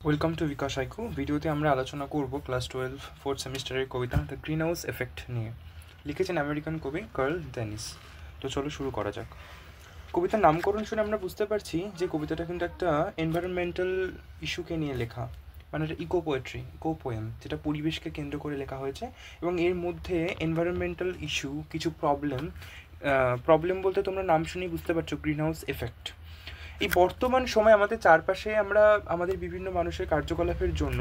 Welcome to bKash iQOO. ভিডিওতে আমরা আলোচনা করব ক্লাস 12 ফোর্থ সেমিস্টারের কবিতা দ্য গ্রিন হাউস এফেক্ট নিয়ে। লিখেছেন আমেরিকান কবি কার্ল ডেনিস। তো চলো শুরু করা যাক। কবিতার নামকরণ শুনে আমরা বুঝতে পারছি যে কবিতাটা কিন্তু একটা এনভায়রনমেন্টাল ইস্যুকে নিয়ে লেখা, মানে একটা ইকো পোয়েট্রি, ইকো পোয়েম, যেটা পরিবেশকে কেন্দ্র করে লেখা হয়েছে। এবং এর মধ্যে এনভায়রনমেন্টাল ইস্যু, কিছু প্রবলেম বলতে তোমরা নাম শুনেই বুঝতে পারছো, গ্রিন হাউস এফেক্ট। এই বর্তমান সময় আমাদের চারপাশে আমরা আমাদের বিভিন্ন মানুষের কার্যকলাপের জন্য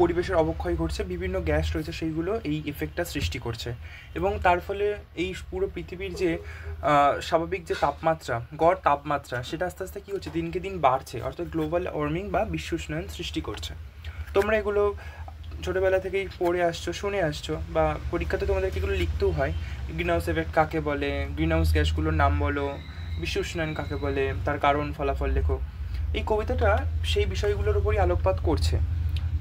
পরিবেশের অবক্ষয় ঘটছে, বিভিন্ন গ্যাস রয়েছে সেইগুলো এই এফেক্টটা সৃষ্টি করছে। এবং তার ফলে এই পুরো পৃথিবীর যে স্বাভাবিক যে তাপমাত্রা, গড় তাপমাত্রা, সেটা আস্তে আস্তে কী হচ্ছে, দিনকে দিন বাড়ছে, অর্থাৎ গ্লোবাল ওয়ার্মিং বা বিশ্ব উষ্ণায়ন সৃষ্টি করছে। তোমরা এগুলো ছোটোবেলা থেকেই পড়ে আসছো, শুনে আসছো, বা পরীক্ষাতে তোমাদেরকে এগুলো লিখতেও হয়। গ্রিন হাউস এফেক্ট কাকে বলে, গ্রিন হাউস গ্যাসগুলোর নাম বলো, বিশ্ব উষ্ণায়ন কাকে বলে, তার কারণ ফলাফল লেখো। এই কবিতাটা সেই বিষয়গুলোর উপরই আলোকপাত করছে।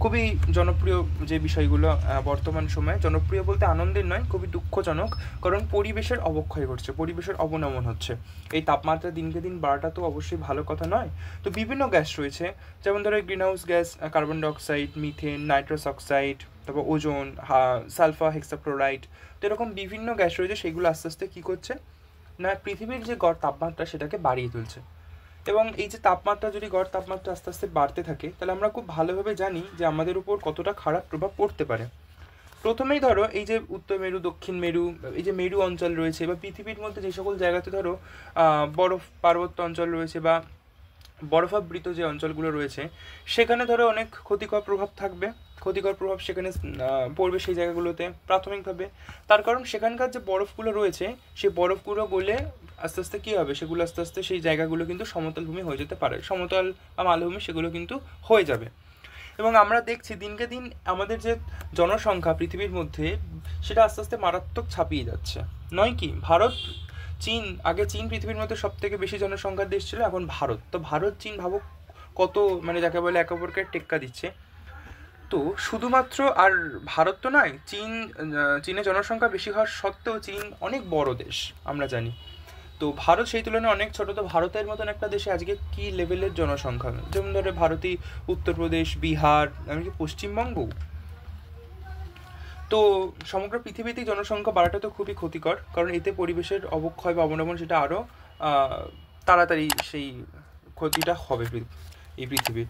খুবই জনপ্রিয় যে বিষয়গুলো বর্তমান সময়ে, জনপ্রিয় বলতে আনন্দের নয়, খুবই দুঃখজনক, কারণ পরিবেশের অবক্ষয় ঘটছে, পরিবেশের অবনমন হচ্ছে। এই তাপমাত্রা দিনকে দিন বাড়াটা তো অবশ্যই ভালো কথা নয়। তো বিভিন্ন গ্যাস রয়েছে, যেমন ধরো green house gas, carbon dioxide, methane, nitrous oxide, তারপর ওজোন, সালফার হেক্সাফ্লোরাইড। তো এরকম বিভিন্ন গ্যাস রয়েছে, সেগুলো আস্তে আস্তে কী করছে না, পৃথিবীর যে গড় তাপমাত্রা সেটাকে বাড়িয়ে তুলছে। এবং এই যে তাপমাত্রা, যদি গড় তাপমাত্রা আস্তে আস্তে বাড়তে থাকে, তাহলে আমরা খুব ভালোভাবে জানি যে আমাদের উপর কতটা খারাপ প্রভাব পড়তে পারে। প্রথমেই ধরো এই যে উত্তর মেরু, দক্ষিণ মেরু, এই যে মেরু অঞ্চল রয়েছে, বা পৃথিবীর মধ্যে যে সকল জায়গাতে ধরো বরফ পার্বত্য অঞ্চল রয়েছে বা বরফাবৃত যে অঞ্চলগুলো রয়েছে, সেখানে ধরো অনেক ক্ষতিকর প্রভাব থাকবে, ক্ষতিকর প্রভাব সেখানে পড়বে সেই জায়গাগুলোতে প্রাথমিকভাবে। তার কারণ সেখানকার যে বরফগুলো রয়েছে, সেই বরফগুলো গলে আস্তে আস্তে কী হবে, সেগুলো আস্তে আস্তে সেই জায়গাগুলো কিন্তু সমতল ভূমি হয়ে যেতে পারে, সমতল বা মালভূমি সেগুলো কিন্তু হয়ে যাবে। এবং আমরা দেখছি দিনকে দিন আমাদের যে জনসংখ্যা পৃথিবীর মধ্যে, সেটা আস্তে আস্তে মারাত্মক ছাপিয়ে যাচ্ছে, নয় কি? ভারত, চীন, আগে চীন পৃথিবীর মধ্যে সব থেকে বেশি জনসংখ্যার দেশ ছিল, এখন ভারত। তো ভারত চীন ভাবো কত, মানে যাকে বলে একে অপরকে টেক্কা দিচ্ছে। তো শুধুমাত্র আর ভারত তো নয়, চীনের জনসংখ্যা বেশি হওয়ার সত্ত্বেও চীন অনেক বড় দেশ, আমরা জানি। তো ভারত সেই তুলনায় অনেক ছোট। তো ভারতের মতন একটা দেশে আজকে কী লেভেলের জনসংখ্যা, যেমন ধরো ভারতী, উত্তরপ্রদেশ, বিহার, এমনকি পশ্চিমবঙ্গ। তো সমগ্র পৃথিবীতেই জনসংখ্যা বাড়াটা তো খুবই ক্ষতিকর, কারণ এতে পরিবেশের অবক্ষয় বা অবনমন সেটা আরও তাড়াতাড়ি সেই ক্ষতিটা হবে এই পৃথিবীর।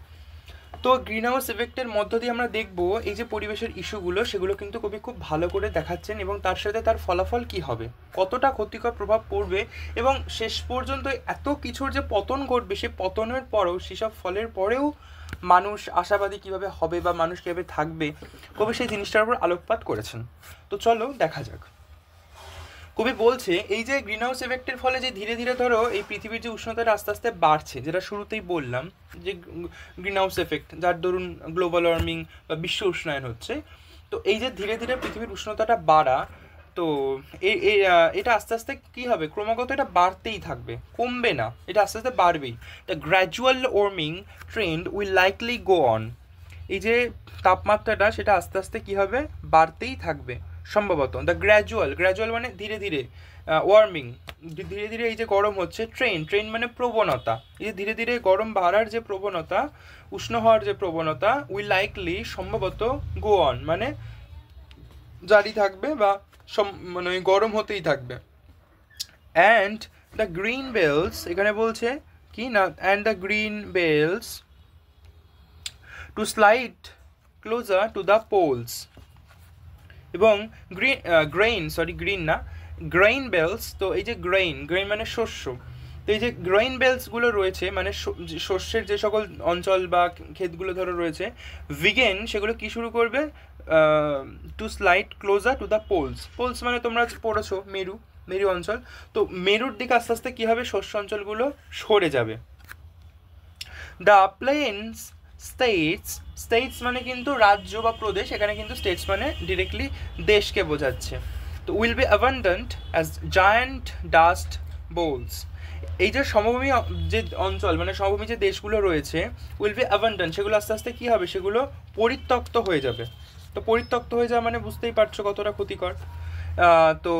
তো গ্রিন হাউস এফেক্টের মধ্য দিয়ে আমরা দেখব এই যে পরিবেশের ইস্যুগুলো, সেগুলো কিন্তু কবি খুব ভালো করে দেখাচ্ছেন, এবং তার সাথে তার ফলাফল কি হবে, কতটা ক্ষতিকর প্রভাব পড়বে, এবং শেষ পর্যন্ত এত কিছুর যে পতন ঘটবে, সে পতনের পরেও, সেসব ফলের পরেও মানুষ আশাবাদী কিভাবে হবে বা মানুষ কীভাবে থাকবে, কবি সেই জিনিসটার উপর আলোকপাত করেছেন। তো চলো দেখা যাক। কবি বলছে এই যে গ্রিন হাউস এফেক্টের ফলে যে ধীরে ধীরে ধরো এই পৃথিবীর যে উষ্ণতাটা আস্তে আস্তে বাড়ছে, যেটা শুরুতেই বললাম যে গ্রিন হাউস এফেক্ট, যার দরুন গ্লোবাল ওয়ার্মিং বা বিশ্ব উষ্ণায়ন হচ্ছে। তো এই যে ধীরে ধীরে পৃথিবীর উষ্ণতাটা বাড়া, তো এটা আস্তে আস্তে কী হবে, ক্রমাগত এটা বাড়তেই থাকবে, কমবে না, এটা আস্তে আস্তে বাড়বেই। The gradual warming trend will likely go on. এই যে তাপমাত্রাটা, সেটা আস্তে আস্তে কী হবে, বাড়তেই থাকবে সম্ভবত। দ্য গ্র্যাজুয়াল মানে ধীরে ধীরে, ওয়ার্মিং ধীরে ধীরে, এই যে গরম হচ্ছে, ট্রেন মানে প্রবণতা, এই যে ধীরে ধীরে গরম বাড়ার যে প্রবণতা, উষ্ণ হওয়ার যে প্রবণতা, উইল লাইকলি সম্ভবত গো অন মানে জারি থাকবে, বা মানে গরম হতেই থাকবে। অ্যান্ড দ্য গ্রিন বেলস, এখানে বলছে কি না, and the green belts to slide closer to the poles. এবং গ্রেইন বেলস, তো এই যে গ্রেইন মানে শস্য, তো এই যে গ্রেইন বেলসগুলো রয়েছে, মানে শস্যের যে সকল অঞ্চল বা ক্ষেতগুলো ধরো রয়েছে, ভিগেন সেগুলো কি শুরু করবে, to slide closer to the poles মানে তোমরা পড়েছো মেরু অঞ্চল। তো মেরুর দিকে আস্তে আস্তে কী হবে, শস্য অঞ্চলগুলো সরে যাবে। দ্য প্লেন্স স্টেটস মানে কিন্তু রাজ্য বা প্রদেশ, এখানে কিন্তু স্টেটস মানে ডিরেক্টলি দেশকে বোঝাচ্ছে। তো will be abundant as giant dust bowls. এই যে সমভূমি যে অঞ্চল, মানে সমভূমি যে দেশগুলো রয়েছে, উইল বি অ্যাবান্ডেন্ট, সেগুলো আস্তে আস্তে কী হবে, সেগুলো পরিত্যক্ত হয়ে যাবে। তো পরিত্যক্ত হয়ে যাওয়া মানে বুঝতেই পারছো কতটা ক্ষতিকর। তো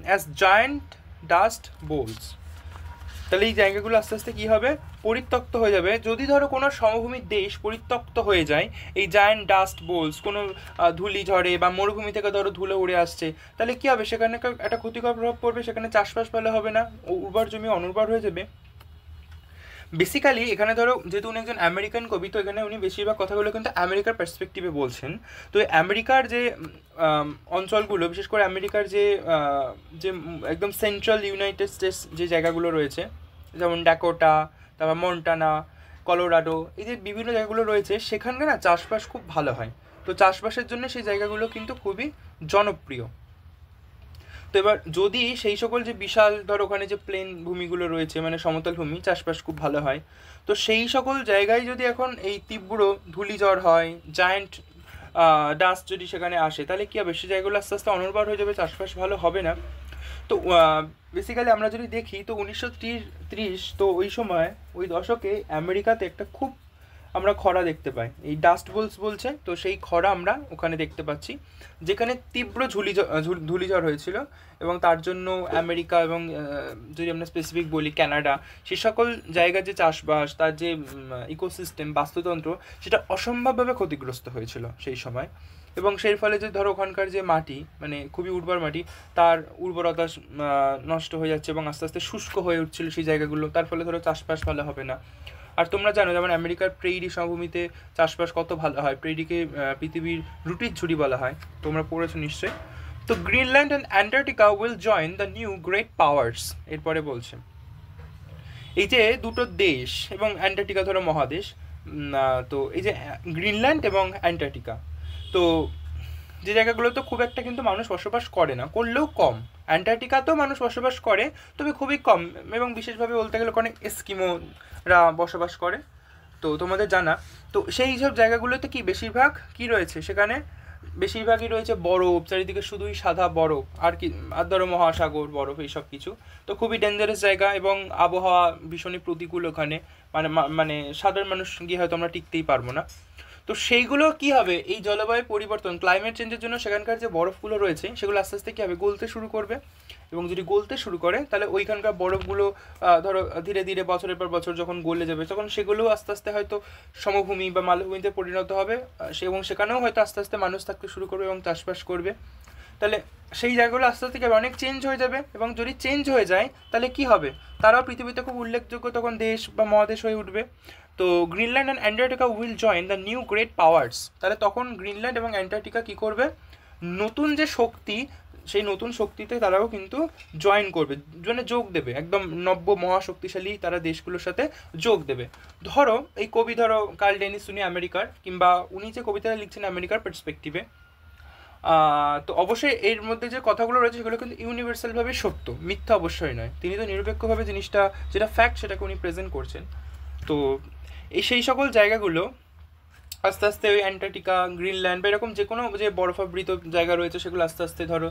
অ্যাজ জায়ান্ট ডাস্ট বোলস, তাহলে এই জায়গাগুলো আস্তে আস্তে কী হবে, পরিত্যক্ত হয়ে যাবে। যদি ধরো কোনো সমভূমির দেশ পরিত্যক্ত হয়ে যায়, এই জায়ান্ট ডাস্ট বোলস কোনো ধূলি ঝড়ে বা মরুভূমি থেকে ধরো ধুলো উড়ে আসছে, তাহলে কী হবে, সেখানে একটা ক্ষতিকর প্রভাব পড়বে, সেখানে চাষবাস ভালো হবে না, উর্বর জমি অনুর্বর হয়ে যাবে। বেসিক্যালি এখানে ধরো যেহেতু উনি একজন আমেরিকান কবি, তো এখানে উনি বেশিরভাগ কথাগুলো কিন্তু আমেরিকার পার্সপেক্টিভে বলছেন। তো আমেরিকার যে অঞ্চলগুলো, বিশেষ করে আমেরিকার যে যে একদম সেন্ট্রাল ইউনাইটেড স্টেটস যে জায়গাগুলো রয়েছে, যেমন ড্যাকোটা, তারপর মন্টানা, কলোরাডো, এই যে বিভিন্ন জায়গাগুলো রয়েছে, সেখানকার না চাষবাস খুব ভালো হয়। তো চাষবাসের জন্য সেই জায়গাগুলো কিন্তু খুবই জনপ্রিয়। তো এবার যদি সেই সকল যে বিশাল ধর ওখানে যে প্লেন ভূমিগুলো রয়েছে, মানে সমতল ভূমি, চাষবাস খুব ভালো হয়, তো সেই সকল জায়গায় যদি এখন এই তীব্র ধূলিঝড় হয়, জায়ান্ট ডাস্ট যদি সেখানে আসে, তাহলে কী হবে, সেই জায়গাগুলো আস্তে আস্তে অনুর্বর হয়ে যাবে, চাষবাস ভালো হবে না। তো বেসিক্যালি আমরা যদি দেখি, তো 1930, তো ওই সময় ওই দশকে আমেরিকাতে একটা খুব আমরা খরা দেখতে পাই, এই ডাস্ট বোলস বলছে, তো সেই খরা আমরা ওখানে দেখতে পাচ্ছি, যেখানে তীব্র ধূলিঝড় হয়েছিল। এবং তার জন্য আমেরিকা এবং যদি আমরা স্পেসিফিক বলি ক্যানাডা, সে সকল জায়গার যে চাষবাস, তার যে ইকোসিস্টেম, বাস্তুতন্ত্র, সেটা অসম্ভবভাবে ক্ষতিগ্রস্ত হয়েছিল সেই সময়। এবং সেই ফলে যে ধরো ওখানকার যে মাটি, মানে খুবই উর্বর মাটি, তার উর্বরতা নষ্ট হয়ে যাচ্ছে এবং আস্তে আস্তে শুষ্ক হয়ে উঠছিল সেই জায়গাগুলো, তার ফলে ধরো চাষবাস ভালো হবে না। আর তোমরা জানো যেমন আমেরিকার প্রেইরি সমভূমিতে চাষবাস কত ভালো হয়, প্রেইরিকে পৃথিবীর রুটির ঝুড়ি বলা হয়, তোমরা পড়েছো নিশ্চয়ই। তো Greenland and Antarctica will join the new great powers, এরপরে বলছে এই যে দুটো দেশ এবং অ্যান্টার্কটিকা ধরো মহাদেশ, তো এই যে গ্রিনল্যান্ড এবং অ্যান্টার্কটিকা, তো যে জায়গাগুলো তো খুব একটা কিন্তু মানুষ বসবাস করে না, করলেও কম। অ্যান্টার্কটিকাতেও মানুষ বসবাস করে, তবে খুবই কম, এবং বিশেষভাবে বলতে গেলে অনেক এস্কিমোরা বসবাস করে, তো তোমাদের জানা। তো সেই সব জায়গাগুলোতে কি বেশিরভাগ কি রয়েছে, সেখানে বেশিরভাগই রয়েছে বরফ, চারিদিকে শুধুই সাদা বরফ, আর কি, আর ধরো মহাসাগর, বরফ, এইসব কিছু। তো খুবই ডেঞ্জারাস জায়গা এবং আবহাওয়া ভীষণই প্রতিকূল ওখানে, মানে মানে সাধারণ মানুষ গিয়ে হয়তো আমরা টিকতেই পারবো না। তো সেইগুলো কি হবে, এই জলবায়ু পরিবর্তন, ক্লাইমেট চেঞ্জের জন্য সেখানকার যে বরফগুলো রয়েছে, সেগুলো আস্তে আস্তে কী হবে, গলতে শুরু করবে। এবং যদি গলতে শুরু করে, তাহলে ওইখানকার বরফগুলো ধরো ধীরে ধীরে বছরের পর বছর যখন গলে যাবে, তখন সেগুলো আস্তে আস্তে হয়তো সমভূমি বা মালভূমিতে পরিণত হবে, এবং সেখানেও হয়তো আস্তে আস্তে মানুষ থাকতে শুরু করবে এবং চাষবাস করবে। তাহলে সেই জায়গাগুলো আস্তে আস্তে অনেক চেঞ্জ হয়ে যাবে, এবং যদি চেঞ্জ হয়ে যায়, তাহলে কি হবে, তারাও পৃথিবীতে খুব উল্লেখযোগ্য তখন দেশ বা মহাদেশ হয়ে উঠবে। তো Greenland and Antarctica will join the new great powers, তাহলে তখন গ্রিনল্যান্ড এবং অ্যান্টার্কটিকা কী করবে, নতুন যে শক্তি, সেই নতুন শক্তিতে তারাও কিন্তু জয়েন করবে, মানে যোগ দেবে, একদম নব্য মহাশক্তিশালী তারা দেশগুলোর সাথে যোগ দেবে। ধরো এই কবি, ধরো কার্ল ডেনিস, উনি আমেরিকার, কিংবা উনি যে কবিতাটা লিখছেন আমেরিকার পার্সপেক্টিভে, তো অবশ্যই এর মধ্যে যে কথাগুলো রয়েছে সেগুলো কিন্তু ইউনিভার্সালভাবে সত্য, মিথ্যা অবশ্যই নয়, তিনি তো নিরপেক্ষভাবে জিনিসটা, যেটা ফ্যাক্ট, সেটাকে উনি প্রেজেন্ট করছেন। তো এই সেই সকল জায়গাগুলো আস্তে আস্তে ওই অ্যান্টার্কটিকা, গ্রিনল্যান্ড বা এরকম যে কোনো যে বরফাবৃত জায়গা রয়েছে, সেগুলো আস্তে আস্তে ধরো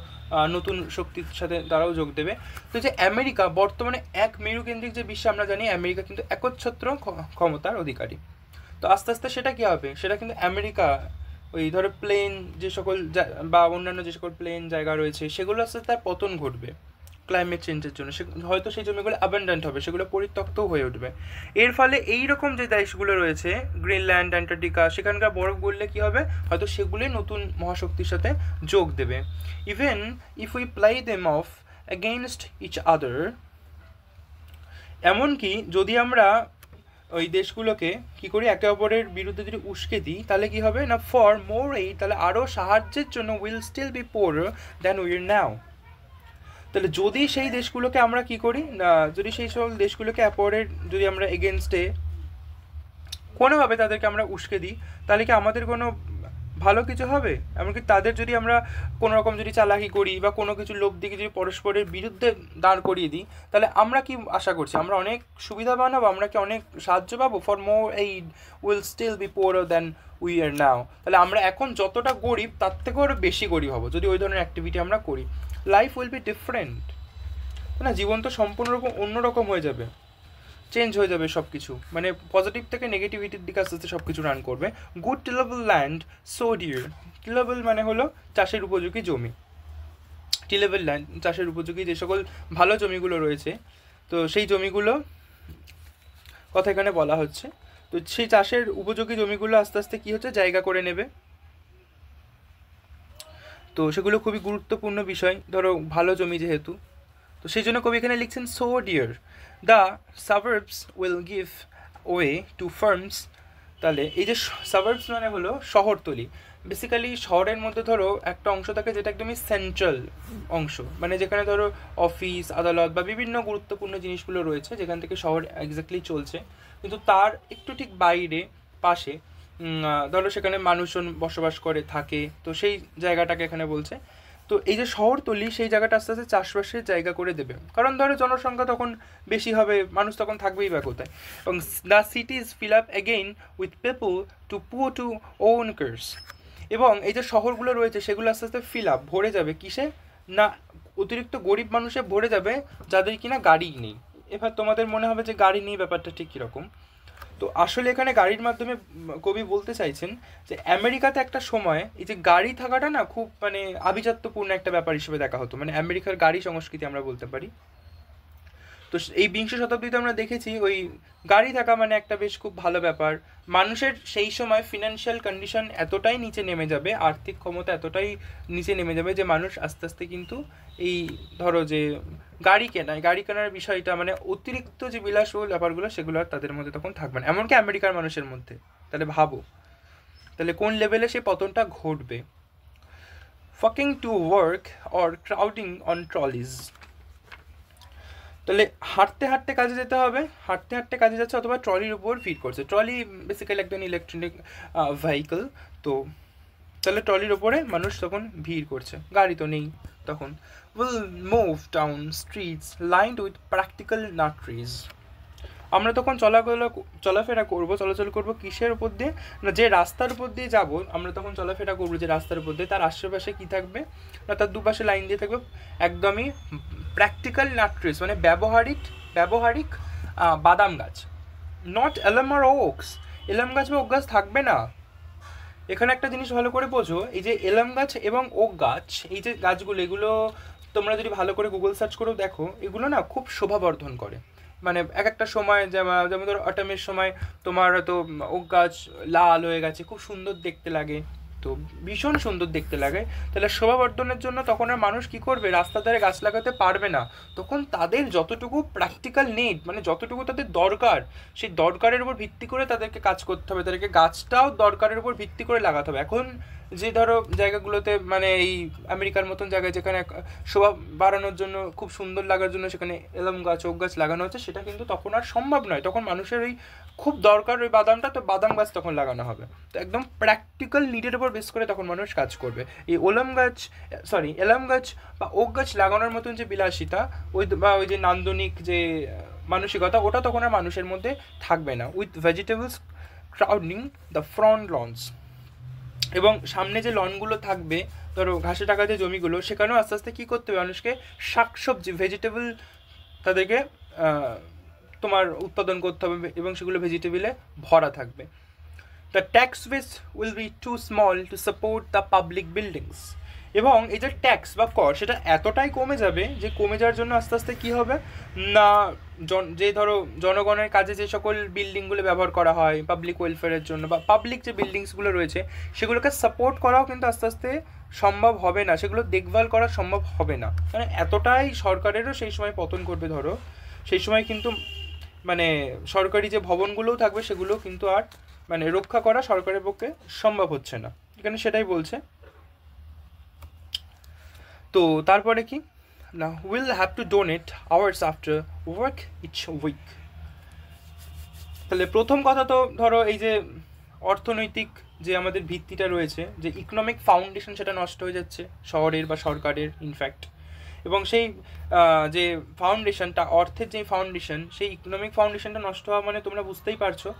নতুন শক্তির সাথে তারাও যোগ দেবে। তো যে আমেরিকা বর্তমানে এক মেরুকেন্দ্রিক যে বিশ্বে আমরা জানি, আমেরিকা কিন্তু একচ্ছত্র ক্ষমতার অধিকারী। তো আস্তে আস্তে সেটা কী হবে, সেটা কিন্তু আমেরিকা ওই ধরো প্লেন যে সকল বা অন্যান্য যে সকল প্লেন জায়গা রয়েছে, সেগুলো আস্তে আস্তে তার পতন ঘটবে ক্লাইমেট চেঞ্জের জন্য, সে হয়তো সেই জমিগুলো অ্যাবান্ডেন্ট হবে, সেগুলো পরিত্যক্তও হয়ে উঠবে। এর ফলে এইরকম যে দেশগুলো রয়েছে, গ্রিনল্যান্ড, অ্যান্টার্কটিকা, সেখানকার বরফ গললে কী হবে, হয়তো সেগুলোই নতুন মহাশক্তির সাথে যোগ দেবে। Even if we ply them off against each other, এমনকি যদি আমরা ওই দেশগুলোকে কী করি, একে অপরের বিরুদ্ধে যদি উস্কে দিই, তাহলে কী হবে না, ফর মোর এইড, তাহলে আরও সাহায্যের জন্য, will still be poor than we are now. তাহলে যদি সেই দেশগুলোকে আমরা কি করি না, যদি সেই সকল দেশগুলোকে অপরের যদি আমরা এগেনস্টে কোনোভাবে তাদেরকে আমরা উস্কে দিই, তাহলে কি আমাদের কোনো ভালো কিছু হবে? এমনকি তাদের যদি আমরা কোনো রকম যদি চালাকি করি বা কোনো কিছু লোক দিকে যদি পরস্পরের বিরুদ্ধে দাঁড় করিয়ে দিই, তাহলে আমরা কি আশা করছি, আমরা অনেক সুবিধা বানাবো, আমরা কি অনেক সাহায্য পাবো? For more aid will still be poorer than we are now. তাহলে আমরা এখন যতটা গরিব, তার থেকেও আরও বেশি গরিব হবো যদি ওই ধরনের অ্যাক্টিভিটি আমরা করি। লাইফ উইল বি ডিফারেন্ট, না, জীবন তো সম্পূর্ণরকম অন্যরকম হয়ে যাবে, চেঞ্জ হয়ে যাবে সব কিছু, মানে পজিটিভ থেকে নেগেটিভিটির দিকে আস্তে আস্তে সব কিছু রান করবে। গুড টিলেবল ল্যান্ড সো ডিয়ার, টিলেবল মানে হলো চাষের উপযোগী জমি, টিলেবল ল্যান্ড চাষের উপযোগী যে সকল ভালো জমিগুলো রয়েছে, তো সেই জমিগুলো কথা এখানে বলা হচ্ছে। তো সেই চাষের উপযোগী জমিগুলো আস্তে আস্তে কী হচ্ছে, জায়গা করে নেবে। তো সেগুলো খুবই গুরুত্বপূর্ণ বিষয়, ধরো ভালো জমি যেহেতু। তো সেই জন্য কবি এখানে লিখছেন, so dear the suburbs will give way to farms. তাহলে এই যে সাবার্বস মানে হলো শহরতলি। বেসিক্যালি শহরের মধ্যে ধরো একটা অংশ থাকে যেটা একদমই সেন্ট্রাল অংশ, মানে যেখানে ধরো অফিস আদালত বা বিভিন্ন গুরুত্বপূর্ণ জিনিসগুলো রয়েছে, যেখান থেকে শহর এক্স্যাক্টলি চলছে। কিন্তু তার একটু ঠিক বাইরে পাশে ধরো সেখানে মানুষজন বসবাস করে থাকে, তো সেই জায়গাটাকে এখানে বলছে। তো এই যে শহরতলি, সেই জায়গাটা আস্তে আস্তে চাষবাসের জায়গা করে দেবে, কারণ ধরো জনসংখ্যা তখন বেশি হবে, মানুষ তখন থাকবেই বা কোথায়। এবং the cities fill up again with people too poor to own cars. এবং এই যে শহরগুলো রয়েছে সেগুলো আস্তে আস্তে ফিল আপ, ভরে যাবে কিসে না, অতিরিক্ত গরিব মানুষে ভরে যাবে যাদের কিনা গাড়ি নেই। এবার তোমাদের মনে হবে যে গাড়ি নেই, ব্যাপারটা ঠিক কীরকম। তো আসলে এখানে গাড়ির মাধ্যমে কবি বলতে চাইছেন যে আমেরিকাতে একটা সময় এই যে গাড়ি থাকাটা না খুব মানে আভিজাত্যপূর্ণ একটা ব্যাপার হিসেবে দেখা হতো, মানে আমেরিকার গাড়ি সংস্কৃতি আমরা বলতে পারি। তো এই বিংশ শতাব্দীতে আমরা দেখেছি ওই গাড়ি থাকা মানে একটা বেশ খুব ভালো ব্যাপার। মানুষের সেই সময় ফিনান্সিয়াল কন্ডিশন এতটাই নিচে নেমে যাবে, আর্থিক ক্ষমতা এতটাই নিচে নেমে যাবে যে মানুষ আস্তে আস্তে কিন্তু এই ধরো যে গাড়ি কেনার বিষয়টা, মানে অতিরিক্ত যে বিলাসবহুল ব্যাপারগুলো সেগুলো আর তাদের মধ্যে তখন থাকবে না, এমনকি আমেরিকার মানুষের মধ্যে। তাহলে ভাবো তাহলে কোন লেভেলে সেই পতনটা ঘটবে। Flocking to work or crowding on trolleys. তাহলে হাঁটতে হাঁটতে কাজে যেতে হবে, হাঁটতে হাঁটতে কাজে যাচ্ছে, অথবা ট্রলির উপর ফিট করছে। ট্রলি বেসিক্যালি একদম ইলেকট্রনিক ভেহিকল। তো তাহলে ট্রলির ওপরে মানুষ তখন ভিড় করছে, গাড়ি তো নেই তখন। Will move down streets lined with practical nut trees. আমরা তখন চলাচল করবো কিসের উপর দিয়ে না, যে রাস্তার উপর দিয়ে যাব আমরা তখন চলাফেরা করবো, যে রাস্তার উপর দিয়ে তার আশেপাশে কী থাকবে না, তার দুপাশে লাইন দিয়ে থাকবে একদমই প্র্যাকটিক্যাল নাট ট্রিজ, মানে ব্যবহারিক বাদাম গাছ। নট এলম আর ওকস, এলম গাছ বা ওক গাছ থাকবে না। এখানে একটা জিনিস ভালো করে বোঝো, এই যে এলম গাছ এবং ওক গাছ, এই যে গাছগুলো, এগুলো তোমরা যদি ভালো করে গুগল সার্চ করেও দেখো, এগুলো না খুব শোভাবর্ধন করে। মানে এক একটা সময় যেমন ধরো অটামের সময় তোমার হয়তো ওক গাছ লাল হয়ে গেছে, খুব সুন্দর দেখতে লাগে, তো ভীষণ সুন্দর দেখতে লাগে। তাহলে শোভাবর্ধনের জন্য তখন আর মানুষ কী করবে, রাস্তার ধারে গাছ লাগাতে পারবে না। তখন তাদের যতটুকু প্র্যাকটিক্যাল নিড, মানে যতটুকু তাদের দরকার, সেই দরকারের উপর ভিত্তি করে তাদেরকে কাজ করতে হবে, তাদেরকে গাছটাও দরকারের উপর ভিত্তি করে লাগাতে হবে। এখন যে ধরো জায়গাগুলোতে মানে এই আমেরিকার মতন জায়গায় যেখানে শোভা বাড়ানোর জন্য, খুব সুন্দর লাগার জন্য সেখানে এলম গাছ ওক গাছ লাগানো হচ্ছে, সেটা কিন্তু তখন আর সম্ভব নয়। তখন মানুষের ওই খুব দরকার ওই বাদামটা, তো বাদাম গাছ তখন লাগানো হবে। তো একদম প্র্যাকটিক্যাল নিডের উপর বেস করে তখন মানুষ কাজ করবে। এই এলম গাছ বা ওক গাছ লাগানোর মতন যে বিলাসিতা ওই যে নান্দনিক যে মানসিকতা, ওটা তখন আর মানুষের মধ্যে থাকবে না। With vegetables crowding the front lawns. এবং সামনে যে লনগুলো থাকবে, ধরো ঘাসে টাকা যে জমিগুলো, সেখানেও আস্তে আস্তে কী করতে হবে মানুষকে, শাকসবজি ভেজিটেবল তাদেরকে তোমার উৎপাদন করতে হবে, এবং সেগুলো ভেজিটেবলে ভরা থাকবে। The tax base will be too small to support the public buildings. এবং এই যে ট্যাক্স বা কর, সেটা এতটাই কমে যাবে যে কমে যাওয়ার জন্য আস্তে আস্তে কী হবে না, যে ধরো জনগণের কাজে যে সকল বিল্ডিংগুলো ব্যবহার করা হয় পাবলিক ওয়েলফেয়ারের জন্য, বা পাবলিক যে বিল্ডিংসগুলো রয়েছে সেগুলোকে সাপোর্ট করাও কিন্তু আস্তে আস্তে সম্ভব হবে না, সেগুলো দেখভাল করা সম্ভব হবে না। মানে এতটাই সরকারেরও সেই সময় পতন করবে। ধরো সেই সময় কিন্তু মানে সরকারি যে ভবনগুলোও থাকবে সেগুলো কিন্তু আর মানে রক্ষা করা সরকারের পক্ষে সম্ভব হচ্ছে না, এখানে সেটাই বলছে। তো তারপরে কি না, will have to donate hours after work each week. তাহলে প্রথম কথা তো ধরো এই যে অর্থনৈতিক যে আমাদের ভিত্তিটা রয়েছে, যে ইকোনমিক ফাউন্ডেশন, সেটা নষ্ট হয়ে যাচ্ছে শহরের বা সরকারের ইনফ্যাক্ট। এবং সেই যে ফাউন্ডেশনটা, অর্থের যে ফাউন্ডেশন, সেই ইকোনমিক ফাউন্ডেশনটা নষ্ট হওয়া মানে তোমরা বুঝতেই পারছো,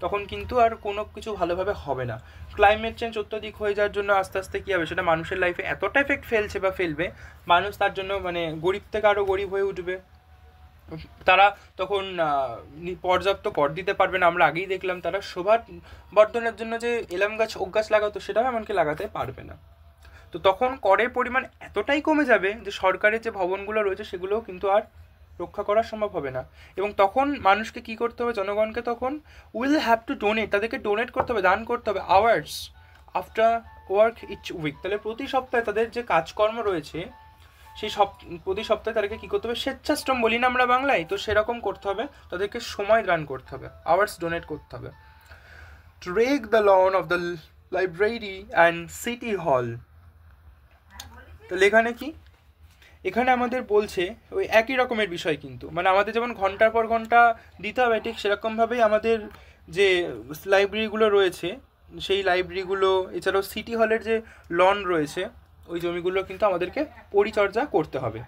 তখন কিন্তু আর কোনো কিছু ভালোভাবে হবে না। ক্লাইমেট চেঞ্জ অত্যধিক হয়ে যাওয়ার জন্য আস্তে আস্তে কী হবে, সেটা মানুষের লাইফে এতটা এফেক্ট ফেলবে, মানুষ তার জন্য মানে গরিব থেকে আরও গরিব হয়ে উঠবে। তারা তখন পর্যাপ্ত কর দিতে পারবে না। আমরা আগেই দেখলাম তারা শোভা বর্ধনের জন্য যে এলাম গাছ ওক গাছ লাগাতো, সেটাও এমনকি লাগাতে পারবে না। তো তখন করের পরিমাণ এতটাই কমে যাবে যে সরকারের যে ভবনগুলো রয়েছে সেগুলোও কিন্তু আর রক্ষা করা সম্ভব হবে না। এবং তখন মানুষকে কী করতে হবে, জনগণকে তখন উইল হ্যাভ টু ডোনেট, তাদেরকে ডোনেট করতে হবে, দান করতে হবে hours after work each week. তাহলে প্রতি সপ্তাহে তাদের যে কাজকর্ম রয়েছে সেই প্রতি সপ্তাহে তাদেরকে কী করতে হবে, স্বেচ্ছাশ্রম বলি না আমরা বাংলায়, তো সেরকম করতে হবে, তাদেরকে সময় দান করতে হবে, আওয়ার্স ডোনেট করতে হবে। To rake the lawn of the library and city hall. তাহলে এখানে কি, এখানে আমাদের বলছে ওই একই রকমের বিষয়, কিন্তু মানে আমাদের যেমন ঘন্টার পর ঘন্টা দিতে হবে, ঠিক সেরকমভাবেই আমাদের যে লাইব্রেরিগুলো রয়েছে সেই লাইব্রেরিগুলো, এছাড়াও সিটি হলের যে লন রয়েছে ওই জমিগুলো কিন্তু আমাদেরকে পরিচর্যা করতে হবে।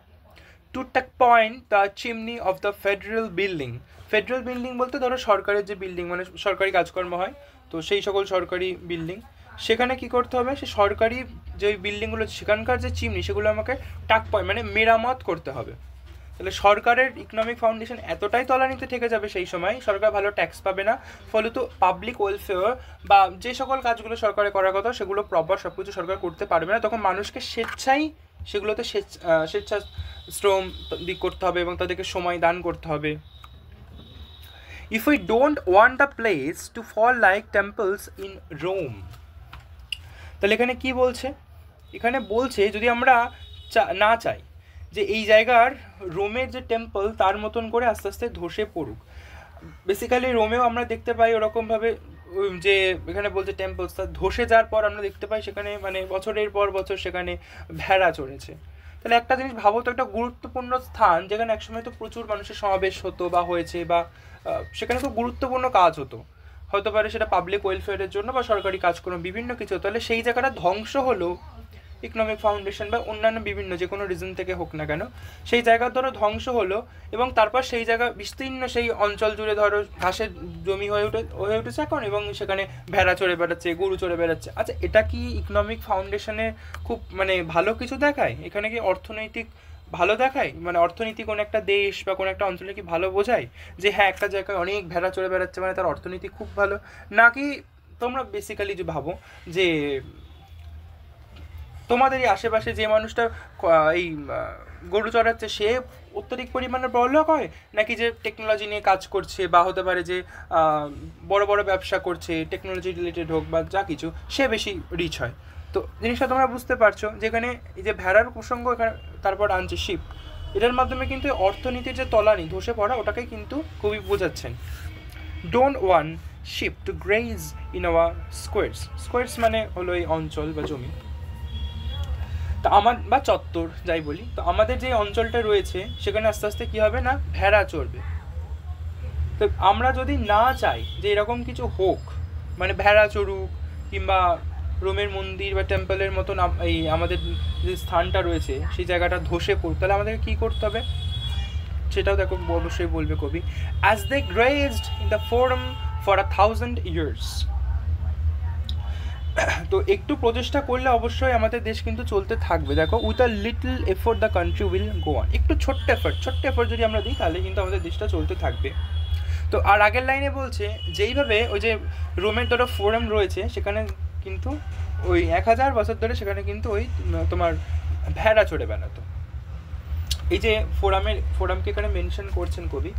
To tuck point the chimney of the federal building. Federal building বলতে ধরো সরকারের যে বিল্ডিং, মানে সরকারি কাজকর্ম হয়, তো সেই সকল সরকারি বিল্ডিং, সেখানে কি করতে হবে, সে সরকারি যে বিল্ডিংগুলো সেখানকার যে চিমনি সেগুলো আমাকে টাক পয়েন্ট মানে মেরামত করতে হবে। তাহলে সরকারের ইকোনমিক ফাউন্ডেশন এতটাই তলানিতে ঠেকে যাবে সেই সময়, সরকার ভালো ট্যাক্স পাবে না, ফলে তো পাবলিক ওয়েলফেয়ার বা যে সকল কাজগুলো সরকারের করার কথা সেগুলো প্রপার সব কিছু সরকার করতে পারবে না। তখন মানুষকে স্বেচ্ছায় সেগুলোতে স্বেচ্ছাশ্রম করতে হবে এবং তাদেরকে সময় দান করতে হবে। If we don't want the place to fall like temples in Rome. তাহলে এখানে কি বলছে, এখানে বলছে যদি আমরা না চাই যে এই জায়গার রোমের যে টেম্পল তার মতন করে আস্তে আস্তে ধসে পড়ুক। বেসিক্যালি রোমেও আমরা দেখতে পাই ওরকমভাবে যে এখানে বলছে টেম্পলস তার ধসে যাওয়ার পর আমরা দেখতে পাই সেখানে মানে বছরের পর বছর সেখানে ভেড়া চড়েছে। তাহলে একটা জিনিস ভাবো তো, একটা গুরুত্বপূর্ণ স্থান যেখানে একসময় তো প্রচুর মানুষের সমাবেশ হতো বা হয়েছে, বা সেখানে খুব গুরুত্বপূর্ণ কাজ হতো, হতে পারে সেটা পাবলিক ওয়েলফেয়ারের জন্য বা সরকারি কাজকর্ম বিভিন্ন কিছু। তাহলে সেই জায়গাটা ধ্বংস হলো, ইকোনমিক ফাউন্ডেশন বা অন্যান্য বিভিন্ন যে কোনো রিজন থেকে হোক না কেন, সেই জায়গার ধরো ধ্বংস হলো এবং তারপর সেই জায়গা বিস্তীর্ণ সেই অঞ্চল জুড়ে ধরো ঘাসের জমি হয়ে উঠেছে এখন, এবং সেখানে ভেড়া চড়ে বেড়াচ্ছে, গরু চড়ে বেড়াচ্ছে। আচ্ছা, এটা কি ইকোনমিক ফাউন্ডেশনে খুব মানে ভালো কিছু দেখায়? এখানে কি অর্থনৈতিক ভালো দেখায়? মানে অর্থনীতি কোনো একটা দেশ বা কোনো একটা অঞ্চলে কি ভালো বোঝায় যে হ্যাঁ একটা জায়গায় অনেক ভেড়া চড়ে বেড়াচ্ছে মানে তার অর্থনীতি খুব ভালো? নাকি তোমরা বেসিক্যালি যে ভাবো যে তোমাদের এই আশেপাশে যে মানুষটা এই গরু চড়াচ্ছে সে অত্যধিক পরিমাণে বড়লোক হয়, নাকি যে টেকনোলজি নিয়ে কাজ করছে বা হতে পারে যে বড় বড় ব্যবসা করছে টেকনোলজি রিলেটেড হোক বা যা কিছু, সে বেশি রিচ হয়? তো জিনিসটা তোমরা বুঝতে পারছো যেখানে এই যে ভেড়ার প্রসঙ্গ এখানে তারপর আনছে শিপ, এটার মাধ্যমে কিন্তু অর্থনীতির যে তলানি ধসে পড়া ওটাকে কিন্তু খুবই বোঝাচ্ছেন। Don't want sheep to graze in our squares. Squares মানে হলো এই অঞ্চল বা জমি, তো আমার বা চত্বর যাই বলি, তো আমাদের যে অঞ্চলটা রয়েছে সেখানে আস্তে আস্তে কী হবে না, ভেড়া চড়বে। তো আমরা যদি না চাই যে এরকম কিছু হোক, মানে ভেড়া চড়ুক কিংবা রোমের মন্দির বা টেম্পলের মতন এই আমাদের যে স্থানটা রয়েছে সেই জায়গাটা ধসে পড়ুক, তাহলে আমাদেরকে কী করতে হবে সেটাও দেখো অবশ্যই বলবে কবি। As they grazed in the forum for 1000 years। তো একটু প্রচেষ্টা করলে অবশ্যই আমাদের দেশ কিন্তু চলতে থাকবে। দেখো, with a little effort the country will go on. একটু ছোট্ট এফোর্ট যদি আমরা দিই তাহলে কিন্তু আমাদের দেশটা চলতে থাকবে। তো আর আগের লাইনে বলছে যেইভাবে ওই যে রোমের ধরো ফোরাম রয়েছে সেখানে কিন্তু ওই 1000 বছর ধরে সেখানে কিন্তু ওই তোমার ভেড়া চড়ে বেড়াতো। এই যে ফোরামকে এখানে মেনশন করছেন কবি।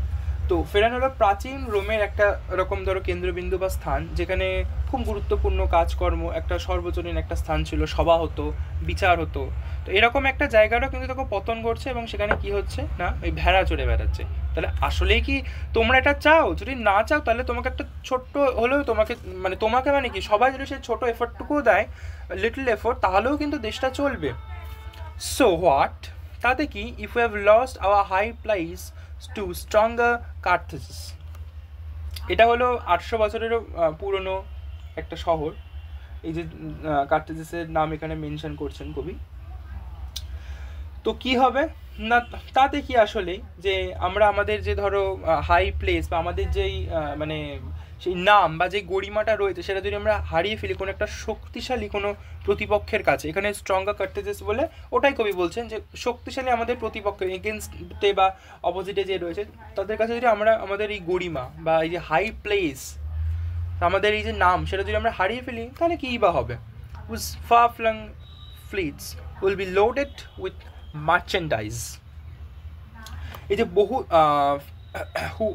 তো ফেরান হলো প্রাচীন রোমের একটা এরকম ধরো কেন্দ্রবিন্দু বা স্থান যেখানে খুব গুরুত্বপূর্ণ কাজকর্ম, একটা সর্বজনীন একটা স্থান ছিল, সভা হতো, বিচার হতো। তো এরকম একটা জায়গারও কিন্তু তখন পতন ঘটছে এবং সেখানে কি হচ্ছে না, ওই ভেড়া চড়ে বেড়াচ্ছে। তাহলে আসলেই কি তোমরা এটা চাও? যদি না চাও তাহলে তোমাকে একটা ছোট্ট হলেও তোমাকে মানে কি সবাই যদি সেই ছোটো এফোর্টটুকুও দেয়, লিটল এফোর্ট, তাহলেও কিন্তু দেশটা চলবে। সো হোয়াট, তাতে কি, if you have lost our high place to stronger Carthages. এটা হলো 800 বছরেরও পুরনো একটা শহর, এই যে কার্থেজেসের নাম এখানে মেনশন করছেন কবি। তো কি হবে না, তাতে কি আসলে যে আমরা আমাদের যে ধরো হাই প্লেস বা আমাদের যেই মানে সেই নাম বা যে গরিমাটা রয়েছে সেটা যদি আমরা হারিয়ে ফেলি কোনো একটা শক্তিশালী কোনো প্রতিপক্ষের কাছে, এখানে স্ট্রঙ্গার কার্টেজেস বলে ওটাই কবি বলছেন যে শক্তিশালী আমাদের প্রতিপক্ষ এগেনস্টে বা অপোজিটে যে রয়েছে তাদের কাছে যদি আমরা আমাদের এই গরিমা বা এই যে হাই প্লেস, আমাদের এই যে নাম সেটা যদি আমরা হারিয়ে ফেলি তাহলে কী বা হবে? With far flung fleets will be loaded with merchandise. এই যে বহু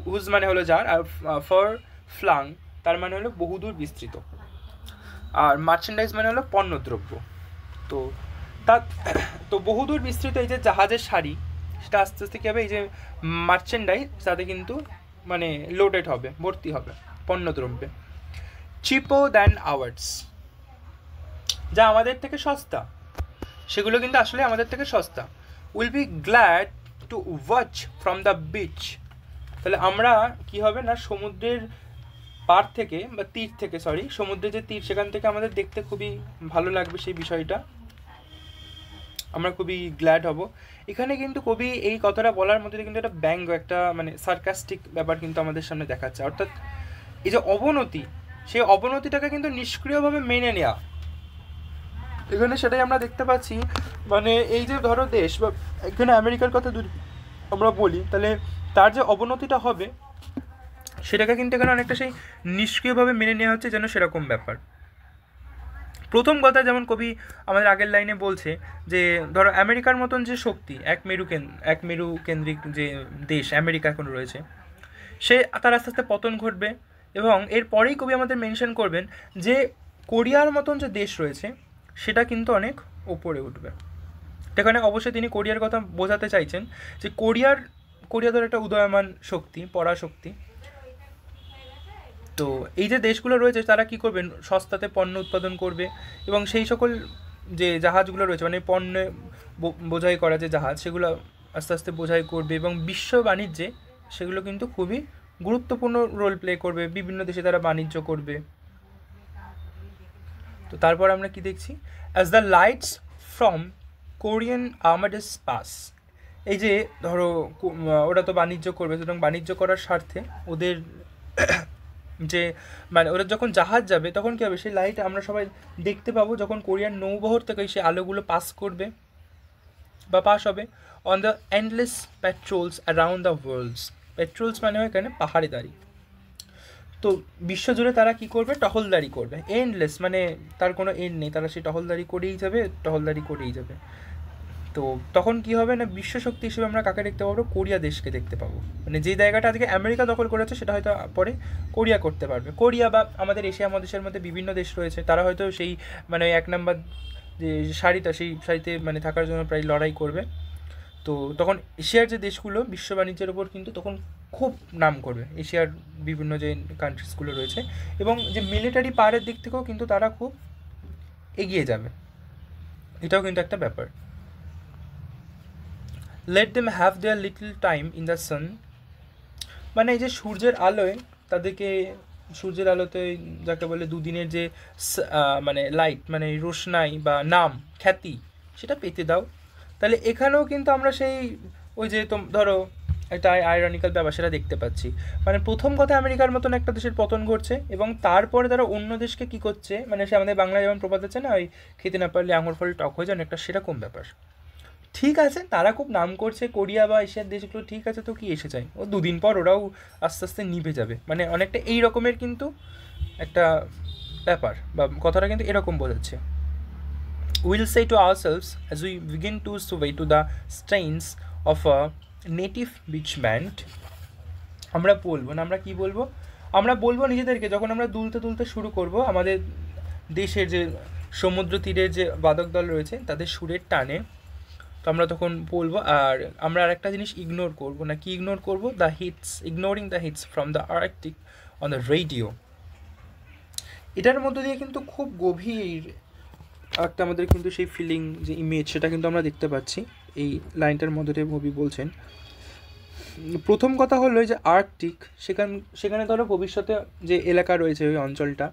হুজ মানে হলো যার, আর ফর ফ্লাং তার মানে হলো বহুদূর বিস্তৃত, আর মার্চেন্ডাইজ মানে হলো পণ্যদ্রব্য। তো তা তো বহুদূর বিস্তৃত এই যে জাহাজের সারি, সেটা আস্তে আস্তে কী হবে, এই যে মার্চেন্ডাইজ তাতে কিন্তু মানে লোডেড হবে, ভর্তি হবে পণ্যদ্রব্যে। চিপো দ্যান আওয়ার্স, যা আমাদের থেকে সস্তা, সেগুলো কিন্তু আসলে আমাদের থেকে সস্তা। Will be glad to watch from the beach, তাহলে আমরা কি হবে না, সমুদ্রের পার থেকে বা তীর থেকে, সরি সমুদ্রের যে তীর সেখান থেকে আমাদের দেখতে খুবই ভালো লাগবে সেই বিষয়টা, আমরা খুবই গ্ল্যাড হব। এখানে কিন্তু কবি এই কথাটা বলার মধ্যে কিন্তু একটা ব্যঙ্গ, একটা মানে সার্কাস্টিক ব্যাপার কিন্তু আমাদের সামনে দেখাচ্ছে, অর্থাৎ এই যে অবনতি, সেই অবনতিটাকে কিন্তু নিষ্ক্রিয়ভাবে মেনে নেওয়া, এখানে সেটাই আমরা দেখতে পাচ্ছি। মানে এই যে ধরো দেশ বা এখানে আমেরিকার কথা যদি আমরা বলি, তাহলে তার যে অবনতিটা হবে সেটাকে কিন্তু এখানে অনেকটা সেই নিষ্ক্রিয়ভাবে মেনে নেওয়া হচ্ছে, যেন সেরকম ব্যাপার। প্রথম কথা যেমন কবি আমাদের আগের লাইনে বলছে যে ধরো আমেরিকার মতন যে শক্তি, এক মেরু কেন্দ্রিক যে দেশ আমেরিকা এখন রয়েছে, সে তার আস্তে আস্তে পতন ঘটবে। এবং এরপরেই কবি আমাদের মেনশন করবেন যে কোরিয়ার মতন যে দেশ রয়েছে সেটা কিন্তু অনেক ওপরে উঠবে। এখানে অবশ্যই তিনি কোরিয়ার কথা বোঝাতে চাইছেন যে কোরিয়া ধর একটা উদয়মান শক্তি, পরাশক্তি। তো এই যে দেশগুলো রয়েছে তারা কি করবে, সস্তাতে পণ্য উৎপাদন করবে, এবং সেই সকল যে জাহাজগুলো রয়েছে মানে পণ্যে বোঝাই করা যে জাহাজ, সেগুলো আস্তে আস্তে বোঝাই করবে, এবং বিশ্ব বাণিজ্যে সেগুলো কিন্তু খুবই গুরুত্বপূর্ণ রোল প্লে করবে, বিভিন্ন দেশে তারা বাণিজ্য করবে। তো তারপর আমরা কি দেখছি, as the lights from Korean armadas pass, এই যে ধরো ওরা তো বাণিজ্য করবে, সুতরাং বাণিজ্য করার স্বার্থে ওদের যে মানে ওরা যখন জাহাজ যাবে তখন কী হবে, সেই লাইট আমরা সবাই দেখতে পাবো যখন কোরিয়ান নৌবহর থেকে সেই আলোগুলো পাস করবে বা পাস হবে। On the endless patrols around the worlds, patrols মানে হয় এখানে পাহাড়িদারি। তো বিশ্বজুড়ে তারা কি করবে, টহলদারি করবে। এন্ডলেস মানে তার কোনো এন্ড নেই, তারা সেই টহলদারি করেই যাবে। তো তখন কি হবে না, বিশ্বশক্তি হিসেবে আমরা কাকে দেখতে পাবো, কোরিয়া দেশকে দেখতে পাবো। মানে যে জায়গাটা আজকে আমেরিকা দখল করেছে সেটা হয়তো পরে কোরিয়া করতে পারবে। কোরিয়া বা আমাদের এশিয়া মহাদেশের মধ্যে বিভিন্ন দেশ রয়েছে, তারা হয়তো সেই মানে 1 নম্বর যে সারিটা, সেই সারিতে মানে থাকার জন্য প্রায় লড়াই করবে। তো তখন এশিয়ার যে দেশগুলো বিশ্ব বাণিজ্যের ওপর কিন্তু তখন খুব নাম করবে, এশিয়ার বিভিন্ন যে কান্ট্রিজগুলো রয়েছে, এবং যে মিলিটারি পাওয়ারের দিক থেকেও কিন্তু তারা খুব এগিয়ে যাবে, এটাও কিন্তু একটা ব্যাপার। Let them have their little time in the sun, মানে এই যে সূর্যের আলোয় তাদেরকে, সূর্যের আলোতে যাকে বলে দুদিনের যে মানে লাইট মানে রোশনাই বা নাম খ্যাতি, সেটা পেতে দাও। তাহলে এখানেও কিন্তু আমরা সেই ওই যে ধরো একটা আইরনিক্যাল ব্যাপার সেটা দেখতে পাচ্ছি। মানে প্রথম কথা আমেরিকার মতন একটা দেশের পতন ঘটছে, এবং তারপরে তারা অন্য দেশকে কী করছে, মানে সে আমাদের বাংলায় যেমন প্রবাদ আছে না, ওই খেতে না পারলে আঙুর ফল টক হয়ে যান, একটা সেরকম ব্যাপার। ঠিক আছে, তারা খুব নাম করছে কোরিয়া বা এশিয়ার দেশগুলো, ঠিক আছে, তো কি এসে যায়, ও 2 দিন পর ওরাও আস্তে আস্তে নিভে যাবে। মানে অনেকটা এই রকমের কিন্তু একটা ব্যাপার বা কথাটা কিন্তু এরকম বোঝাচ্ছে। Will say to ourselves as we begin to sway to the strains of a native beach band, আমরা বলবো না, আমরা কি বলবো, আমরা বলবো নিজেদেরকে যখন আমরা দুলতে শুরু করব আমাদের দেশের যে সমুদ্র তীরের যে বাদক দল রয়েছে তাদের সুরের টানে, তো আমরা তখন বলবো। আর আমরা আরেকটা জিনিস ইগনোর করবো না, কি ইগনোর করবো, the hits, ignoring the hits from the Arctic on the radio. এটার মধ্যে দিয়ে কিন্তু খুব গভীর একটা আমাদের কিন্তু সেই ফিলিং, যে ইমেজ, সেটা কিন্তু আমরা দেখতে পাচ্ছি এই লাইনটার মধ্যে দিয়ে কবি বলছেন। প্রথম কথা হলো যে আর্কটিক, সেখানে ধরো ভবিষ্যতে যে এলাকা রয়েছে ওই অঞ্চলটা,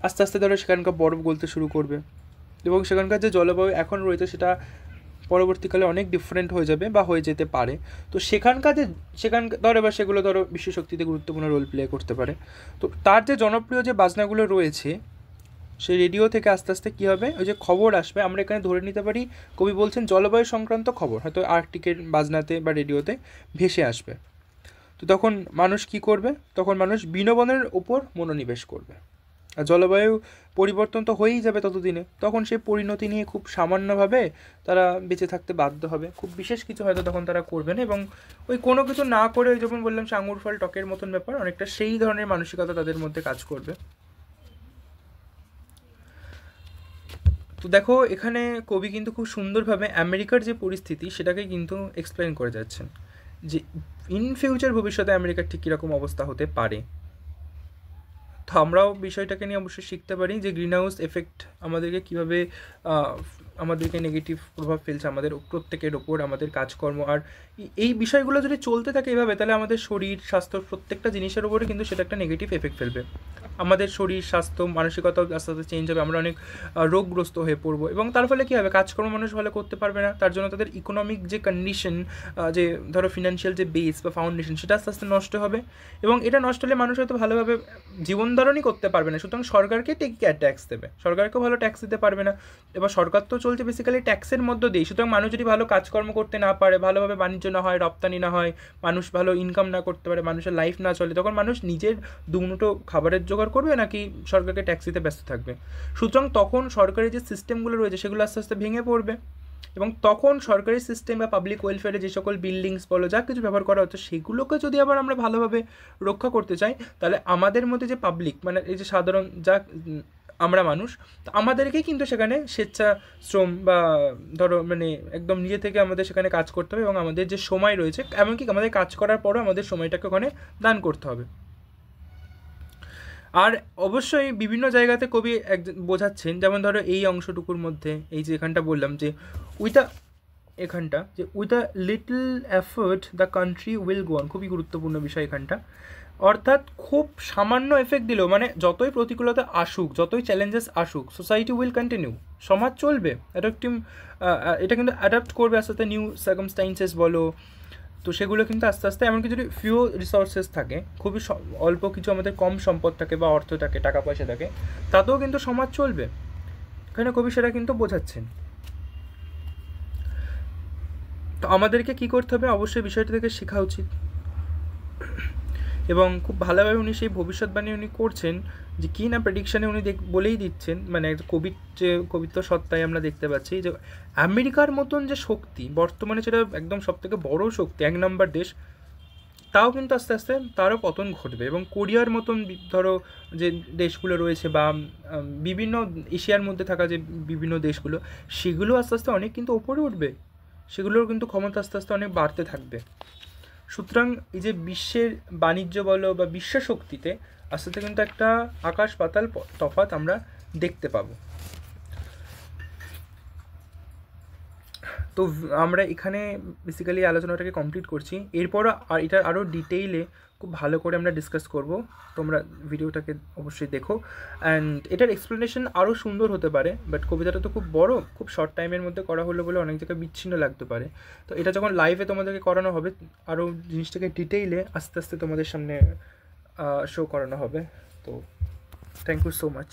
আস্তে আস্তে ধরো সেখানকার বরফ গলতে শুরু করবে, এবং সেখানকার যে জলবায়ু এখন রয়েছে সেটা পরবর্তীকালে অনেক ডিফারেন্ট হয়ে যাবে বা হয়ে যেতে পারে। তো সেখানকার ধরো এবার সেগুলো ধরো বিশ্বশক্তিতে গুরুত্বপূর্ণ রোল প্লে করতে পারে। তো তার যে জনপ্রিয় যে বাজনাগুলো রয়েছে, সেই রেডিও থেকে আস্তে আস্তে কী হবে, ওই যে খবর আসবে, আমরা এখানে ধরে নিতে পারি কবি বলছেন জলবায়ু সংক্রান্ত খবর হয়তো আর্কটিকের বাজনাতে বা রেডিওতে ভেসে আসবে। তো তখন মানুষ কি করবে, তখন মানুষ বিনোদনের ওপর মনোনিবেশ করবে। আর জলবায়ু পরিবর্তন তো হয়েই যাবে ততদিনে, তখন সেই পরিণতি নিয়ে খুব সামান্যভাবে তারা বেঁচে থাকতে বাধ্য হবে, খুব বিশেষ কিছু হয়তো তখন তারা করবে না, এবং ওই কোনো কিছু না করে ওই যখন বললাম সে আঙুর ফল টকের মতন ব্যাপার, অনেকটা সেই ধরনের মানসিকতা তাদের মধ্যে কাজ করবে। তো দেখো এখানে কবি কিন্তু খুব সুন্দরভাবে আমেরিকার যে পরিস্থিতি সেটাকে কিন্তু এক্সপ্লেন করে যাচ্ছেন, যে ইন ফিউচার ভবিষ্যতে আমেরিকার ঠিক কীরকম অবস্থা হতে পারে। তো আমরাও বিষয়টাকে নিয়ে অবশ্যই শিখতে পারি যে গ্রিন হাউস এফেক্ট আমাদেরকে কীভাবে আমাদেরকে নেগেটিভ প্রভাব ফেলছে আমাদের প্রত্যেকের ওপর, আমাদের কাজকর্ম। আর এই বিষয়গুলো যদি চলতে থাকে এভাবে, তাহলে আমাদের শরীর স্বাস্থ্য প্রত্যেকটা জিনিসের উপরে কিন্তু সেটা একটা নেগেটিভ এফেক্ট ফেলবে। আমাদের শরীর স্বাস্থ্য মানসিকতাও আস্তে আস্তে চেঞ্জ হবে, আমরা অনেক রোগগ্রস্ত হয়ে পড়বো, এবং তার ফলে কী হবে, কাজকর্ম মানুষ ভালো করতে পারবে না, তার জন্য তাদের ইকোনমিক যে কন্ডিশন, যে ধরো ফিনান্সিয়াল যে বেস বা ফাউন্ডেশন, সেটা আস্তে আস্তে নষ্ট হবে, এবং এটা নষ্ট হলে মানুষ হয়তো ভালোভাবে জীবনধারণই করতে পারবে না। সুতরাং সরকারকে টেক ট্যাক্স দেবে, সরকারকেও ভালো ট্যাক্স দিতে পারবে না। এবার সরকার তো চলছে বেসিক্যালি ট্যাক্সের মধ্য দিয়েই। সুতরাং মানুষ যদি ভালো কাজকর্ম করতে না পারে, ভালোভাবে বাণিজ্য না হয়, রপ্তানি না হয়, মানুষ ভালো ইনকাম না করতে পারে, মানুষের লাইফ না চলে, তখন মানুষ নিজের দুমুঠো খাবারের জোগাড় করবে নাকি সরকারকে ট্যাক্স দিতে ব্যস্ত থাকবে। সুতরাং তখন সরকারি যে সিস্টেমগুলো রয়েছে সেগুলো আস্তে আস্তে ভেঙে পড়বে, এবং তখন সরকারি সিস্টেম বা পাবলিক ওয়েলফেয়ারে যে সকল বিল্ডিংস বলো, যা কিছু ব্যবহার করা হচ্ছে, সেগুলোকে যদি আবার আমরা ভালোভাবে রক্ষা করতে চাই, তাহলে আমাদের মধ্যে যে পাবলিক, মানে এই যে সাধারণ যা আমরা মানুষ, তো আমাদেরকেই কিন্তু সেখানে স্বেচ্ছা শ্রম বা ধরো মানে একদম নিজে থেকে আমাদের সেখানে কাজ করতে হবে, এবং আমাদের যে সময় রয়েছে, এমনকি আমাদের কাজ করার পরও আমাদের সময়টাকে ওখানে দান করতে হবে। আর অবশ্যই বিভিন্ন জায়গাতে কবি বোঝাচ্ছেন, যেমন ধরো এই অংশটুকুর মধ্যে, এই যে এখানটা বললাম যে উইথ আ এখানটা যে with a little effort the country will go on, খুবই গুরুত্বপূর্ণ বিষয় এখানটা। অর্থাৎ খুব সামান্য এফেক্ট দিলেও, মানে যতই প্রতিকূলতা আসুক, যতই চ্যালেঞ্জেস আসুক, সোসাইটি উইল কন্টিনিউ, সমাজ চলবে, এটা কিন্তু অ্যাডাপ্ট করবে আস্তে আস্তে নিউ সার্কামস্টান্সেস বলো, তো সেগুলো কিন্তু আস্তে আস্তে, এমনকি যদি ফিউ রিসোর্সেস থাকে, খুবই অল্প কিছু আমাদের কম সম্পদ থাকে বা অর্থ থাকে, টাকা পয়সা থাকে, তাতেও কিন্তু সমাজ চলবে। এখানে কবি সেটা কিন্তু বোঝাচ্ছেন। তো আমাদেরকে কী করতে হবে, অবশ্যই বিষয়টা থেকে শেখা উচিত, এবং খুব ভালোভাবে উনি সেই ভবিষ্যৎবাণী উনি করছেন, যে কী না প্রেডিকশানে উনি বলেই দিচ্ছেন, মানে কবির যে কবিত্ব সত্তায় আমরা দেখতে পাচ্ছি যে আমেরিকার মতন যে শক্তি বর্তমানে, সেটা একদম সবথেকে বড় শক্তি, 1 নম্বর দেশ, তাও কিন্তু আস্তে আস্তে তারও পতন ঘটবে, এবং কোরিয়ার মতন ধরো যে দেশগুলো রয়েছে, বা বিভিন্ন এশিয়ার মধ্যে থাকা যে বিভিন্ন দেশগুলো, সেগুলো আস্তে আস্তে অনেক কিন্তু ওপরে উঠবে, সেগুলোর কিন্তু ক্ষমতা আস্তে আস্তে অনেক বাড়তে থাকবে। সুতরাং এই যে বিশ্বের বাণিজ্য বলো বা বিশ্ব শক্তিতে আস্তে আস্তে কিন্তু একটা আকাশ পাতাল তফাৎ আমরা দেখতে পাবো। তো আমরা এখানে বেসিক্যালি আলোচনাটাকে কমপ্লিট করছি, এরপর আর এটা আরও ডিটেইলে খুব ভালো করে আমরা ডিসকাস করব, তোমরা ভিডিওটাকে অবশ্যই দেখো। অ্যান্ড এটার এক্সপ্লেনেশন আরও সুন্দর হতে পারে, বাট কবিতাটা তো খুব বড়, খুব শর্ট টাইমের মধ্যে করা হলো বলে অনেক জায়গায় বিচ্ছিন্ন লাগতে পারে। তো এটা যখন লাইভে তোমাদেরকে করানো হবে, আরও জিনিসটাকে ডিটেইলে আস্তে আস্তে তোমাদের সামনে শো করানো হবে। তো থ্যাংক ইউ সো মাচ।